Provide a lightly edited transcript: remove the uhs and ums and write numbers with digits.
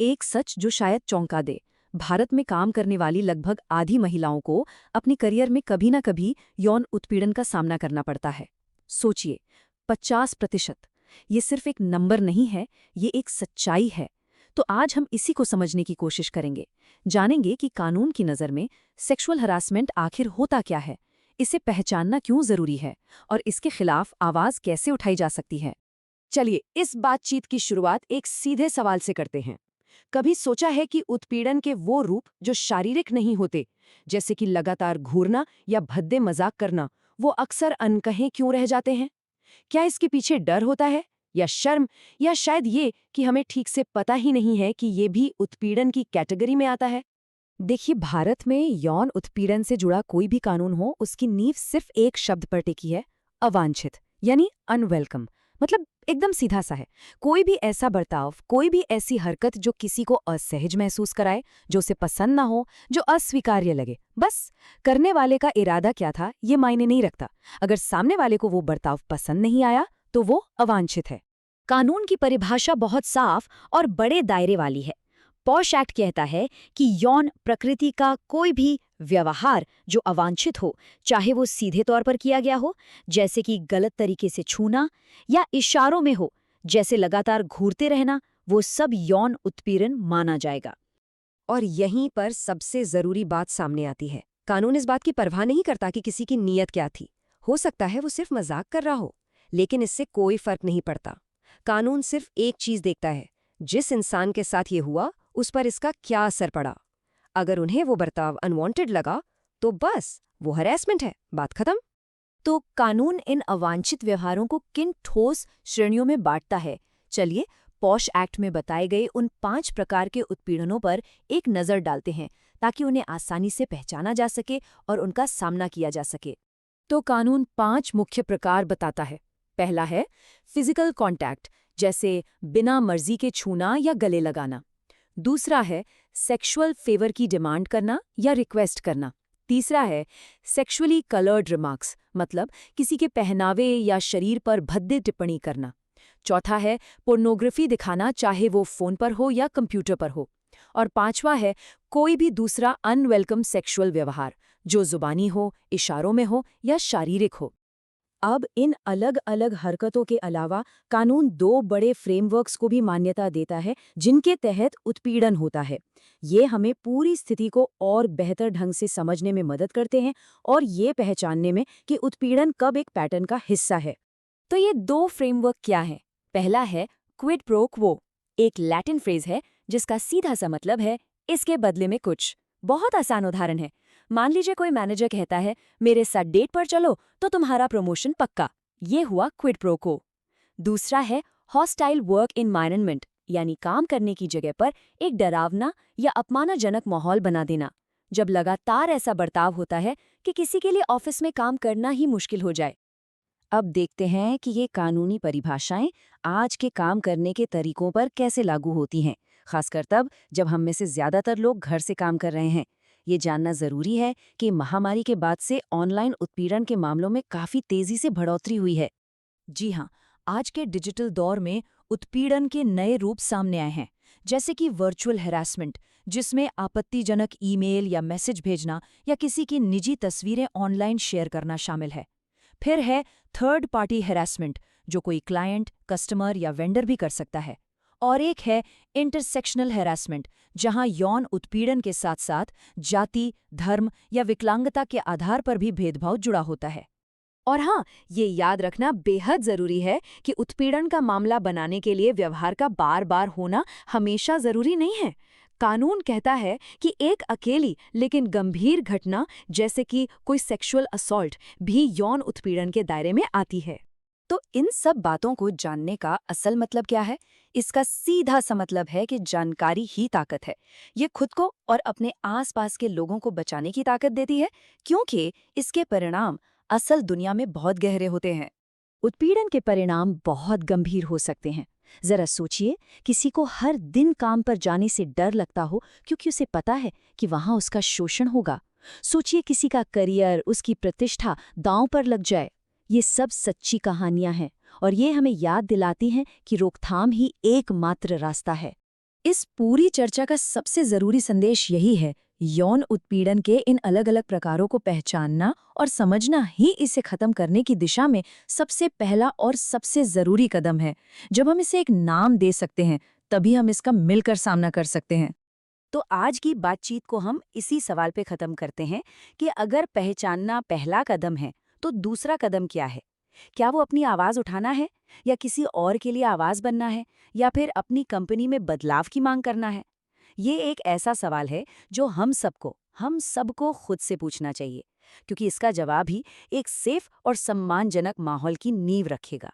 एक सच जो शायद चौंका दे। भारत में काम करने वाली लगभग आधी महिलाओं को अपने करियर में कभी न कभी यौन उत्पीड़न का सामना करना पड़ता है। सोचिए, 50%। ये सिर्फ एक नंबर नहीं है, ये एक सच्चाई है। तो आज हम इसी को समझने की कोशिश करेंगे। जानेंगे कि कानून की नज़र में सेक्सुअल हरासमेंट आखिर होता क्या है, इसे पहचानना क्यों ज़रूरी है और इसके खिलाफ आवाज़ कैसे उठाई जा सकती है। चलिए इस बातचीत की शुरुआत एक सीधे सवाल से करते हैं। कभी सोचा है कि उत्पीड़न के वो रूप जो शारीरिक नहीं होते, जैसे कि लगातार घूरना या भद्दे मजाक करना, वो अक्सर अनकहे क्यों रह जाते हैं? क्या इसके पीछे डर होता है, या शर्म, या शायद ये कि हमें ठीक से पता ही नहीं है कि ये भी उत्पीड़न की कैटेगरी में आता है? देखिए, भारत में यौन उत्पीड़न से जुड़ा कोई भी कानून हो, उसकी नींव सिर्फ एक शब्द पर टिकी है, अवांछित, यानी अनवेलकम। मतलब एकदम सीधा सा है। कोई भी ऐसा बर्ताव, कोई भी ऐसी हरकत जो किसी को असहज महसूस कराए, जो उसे पसंद ना हो, जो अस्वीकार्य लगे, बस करने वाले का इरादा क्या था ये मायने नहीं रखता। अगर सामने वाले को वो बर्ताव पसंद नहीं आया तो वो अवांछित है। कानून की परिभाषा बहुत साफ और बड़े दायरे वाली है। पॉश एक्ट कहता है कि यौन प्रकृति का कोई भी व्यवहार जो अवांछित हो, चाहे वो सीधे तौर पर किया गया हो, जैसे कि गलत तरीके से छूना, या इशारों में हो, जैसे लगातार घूरते रहना, वो सब यौन उत्पीड़न माना जाएगा। और यहीं पर सबसे जरूरी बात सामने आती है। कानून इस बात की परवाह नहीं करता कि किसी की नीयत क्या थी। हो सकता है वो सिर्फ मजाक कर रहा हो, लेकिन इससे कोई फर्क नहीं पड़ता। कानून सिर्फ एक चीज देखता है, जिस इंसान के साथ ये हुआ उस पर इसका क्या असर पड़ा। अगर उन्हें वो बर्ताव अनवांटेड लगा तो बस वो हरेसमेंट है, बात खत्म। तो कानून इन अवांछित व्यवहारों को किन ठोस श्रेणियों में बांटता है? चलिए पॉश एक्ट में बताए गए उन 5 प्रकार के उत्पीड़नों पर एक नज़र डालते हैं, ताकि उन्हें आसानी से पहचाना जा सके और उनका सामना किया जा सके। तो कानून 5 मुख्य प्रकार बताता है। पहला है फिजिकल कॉन्टैक्ट, जैसे बिना मर्जी के छूना या गले लगाना। दूसरा है सेक्सुअल फेवर की डिमांड करना या रिक्वेस्ट करना। तीसरा है सेक्सुअली कलर्ड रिमार्क्स, मतलब किसी के पहनावे या शरीर पर भद्दे टिप्पणी करना। चौथा है पोर्नोग्राफी दिखाना, चाहे वो फोन पर हो या कंप्यूटर पर हो। और पांचवा है कोई भी दूसरा अनवेलकम सेक्सुअल व्यवहार, जो जुबानी हो, इशारों में हो या शारीरिक हो। अब इन अलग अलग हरकतों के अलावा कानून 2 बड़े फ्रेमवर्क्स को भी मान्यता देता है, जिनके तहत उत्पीड़न होता है। ये हमें पूरी स्थिति को और बेहतर ढंग से समझने में मदद करते हैं और ये पहचानने में कि उत्पीड़न कब एक पैटर्न का हिस्सा है। तो ये 2 फ्रेमवर्क क्या हैं? पहला है क्विड प्रो क्वो, एक लैटिन फ्रेज है जिसका सीधा सा मतलब है इसके बदले में कुछ। बहुत आसान उदाहरण है। मान लीजिए कोई मैनेजर कहता है मेरे साथ डेट पर चलो तो तुम्हारा प्रमोशन पक्का। ये हुआ क्विड प्रो क्वो। दूसरा है हॉस्टाइल वर्क एनवायरनमेंट, यानी काम करने की जगह पर एक डरावना या अपमानजनक माहौल बना देना। जब लगातार ऐसा बर्ताव होता है कि किसी के लिए ऑफिस में काम करना ही मुश्किल हो जाए। अब देखते हैं कि ये कानूनी परिभाषाएं आज के काम करने के तरीकों पर कैसे लागू होती हैं, खासकर तब जब हम में से ज्यादातर लोग घर से काम कर रहे हैं। ये जानना जरूरी है कि महामारी के बाद से ऑनलाइन उत्पीड़न के मामलों में काफी तेजी से बढ़ोतरी हुई है। जी हाँ, आज के डिजिटल दौर में उत्पीड़न के नए रूप सामने आए हैं, जैसे कि वर्चुअल हैरेसमेंट, जिसमें आपत्तिजनक ईमेल या मैसेज भेजना या किसी की निजी तस्वीरें ऑनलाइन शेयर करना शामिल है। फिर है थर्ड पार्टी हैरेसमेंट, जो कोई क्लाइंट, कस्टमर या वेंडर भी कर सकता है। और एक है इंटरसेक्शनल हैरेसमेंट, जहां यौन उत्पीड़न के साथ साथ जाति, धर्म या विकलांगता के आधार पर भी भेदभाव जुड़ा होता है। और हाँ, ये याद रखना बेहद जरूरी है कि उत्पीड़न का मामला बनाने के लिए व्यवहार का बार बार होना हमेशा जरूरी नहीं है। कानून कहता है कि एक अकेली लेकिन गंभीर घटना, जैसे कि कोई सेक्सुअल असॉल्ट, भी यौन उत्पीड़न के दायरे में आती है। तो इन सब बातों को जानने का असल मतलब क्या है? इसका सीधा सा मतलब है कि जानकारी ही ताकत है। ये खुद को और अपने आसपास के लोगों को बचाने की ताकत देती है, क्योंकि इसके परिणाम असल दुनिया में बहुत गहरे होते हैं। उत्पीड़न के परिणाम बहुत गंभीर हो सकते हैं। जरा सोचिए, किसी को हर दिन काम पर जाने से डर लगता हो क्योंकि उसे पता है कि वहां उसका शोषण होगा। सोचिए किसी का करियर, उसकी प्रतिष्ठा दांव पर लग जाए। ये सब सच्ची कहानियां हैं और ये हमें याद दिलाती हैं कि रोकथाम ही एकमात्र रास्ता है। इस पूरी चर्चा का सबसे जरूरी संदेश यही है, यौन उत्पीड़न के इन अलग-अलग प्रकारों को पहचानना और समझना ही इसे खत्म करने की दिशा में सबसे पहला और सबसे जरूरी कदम है। जब हम इसे एक नाम दे सकते हैं, तभी हम इसका मिलकर सामना कर सकते हैं। तो आज की बातचीत को हम इसी सवाल पे खत्म करते हैं कि अगर पहचानना पहला कदम है, तो दूसरा कदम क्या है? क्या वो अपनी आवाज उठाना है, या किसी और के लिए आवाज बनना है, या फिर अपनी कंपनी में बदलाव की मांग करना है? ये एक ऐसा सवाल है जो हम सबको खुद से पूछना चाहिए, क्योंकि इसका जवाब ही एक सेफ और सम्मानजनक माहौल की नींव रखेगा।